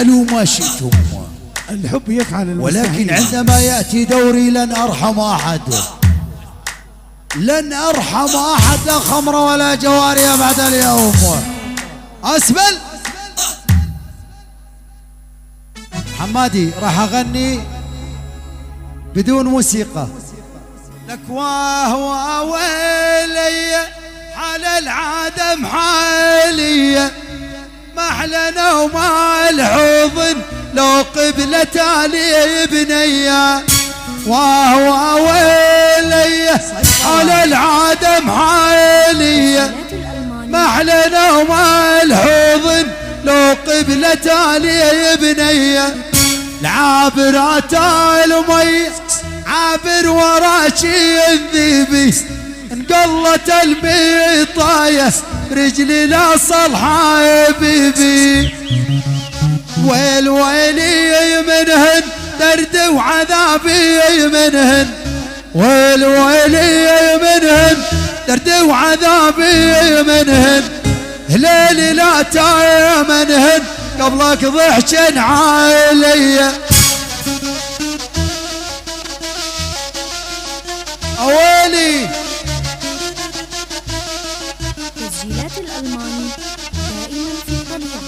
افعلوا ما شئتم. الحب يفعل المستحيل. ولكن عندما يأتي دوري لن أرحم أحد، لن أرحم أحد، لا خمر ولا جواري بعد اليوم. أسبل حمادي راح أغني بدون موسيقى. لك وهو ويلي حال العدم حالية، ما أحلنا وما الحضن لو قبلة لي بنية. وهو ويلي حال العدم حالية، ما أحلنا وما الحضن لو قبلة لي بنية. العابرات المي عابر وراشي الذيبي، انقلت الميطاية رجلي لا صلح حبيبي. ويل ويلي منهن درد وعذابي منهن، ويل ويلي منهن درد وعذابي منهن. هليلي لا تامنهن قبلك ضحشن علي. أويلي تسجيلات الألماني دائما في الطليعة.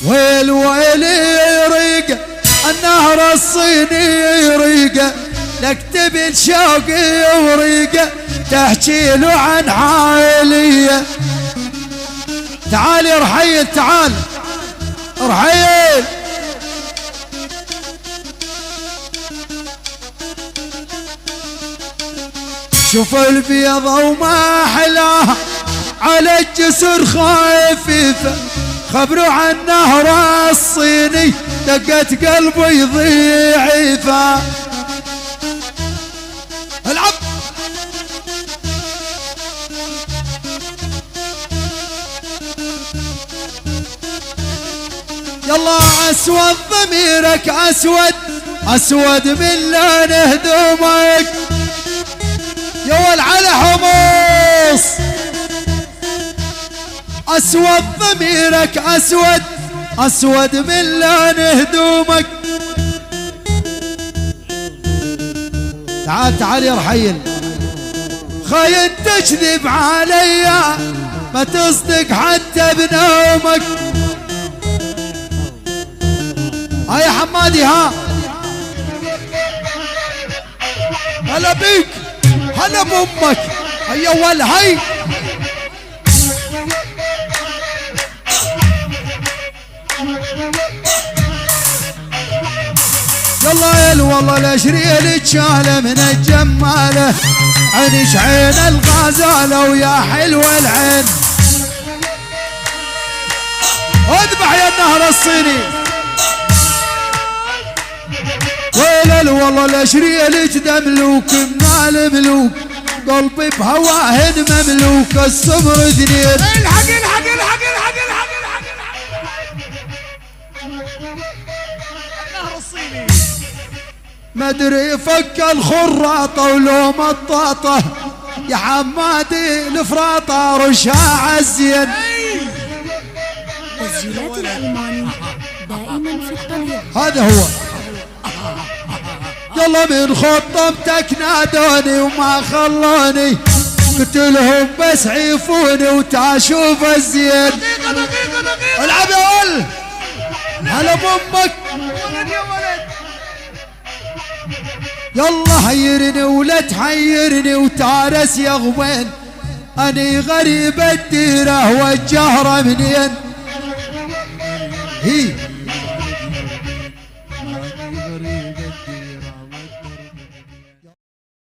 ويل ويلي ريقة النهر الصيني ريقة، نكتب الشوقي وريقة تحكي له عن حالية. تعال يا رحيل، تعال رحيل. شوف البيض وما حلاها على الجسر خفيفة، خبروا عن نهر الصيني دقت قلبي ضعيفة. العب يلا. اسود ضميرك اسود، اسود من لون هدومك يا ول على حمص. اسود ضميرك اسود، اسود من لون هدومك. تعال تعال يا رحيل. خاين تكذب عليا ما تصدق حتى بنومك. هاي يا حمادي ها. هلا بيك، هلا بامك. هيا ول هي. يلا يل والله الاشريل تشاله من الجماله، عينش عين الغزاله ويا حلو العين. اذبح يا النهر الصيني. ويلل والله الاشريل تدملوك من الملوك، قلبي بهواهن مملوك الصبر ذنين. الحق الحق الحق الحق الحق النهر الصيني. مدري فك الخراطة ولو مطاطة، يا حمادي الفراطة رشها عالزين. تسجيلات الألماني دائما في الطليعة. هذا هو. يلا من خطبتك نادوني وما خلوني، قلت لهم بس عيفوني وتعشوف الزين. دقيقة دقيقة دقيقة. العب يا ول. هلا بامك. ولد يا ولد. يلا حيرني ولا تحيرني وتارس يا غوين، اني غريب الديره والجهره منين. هي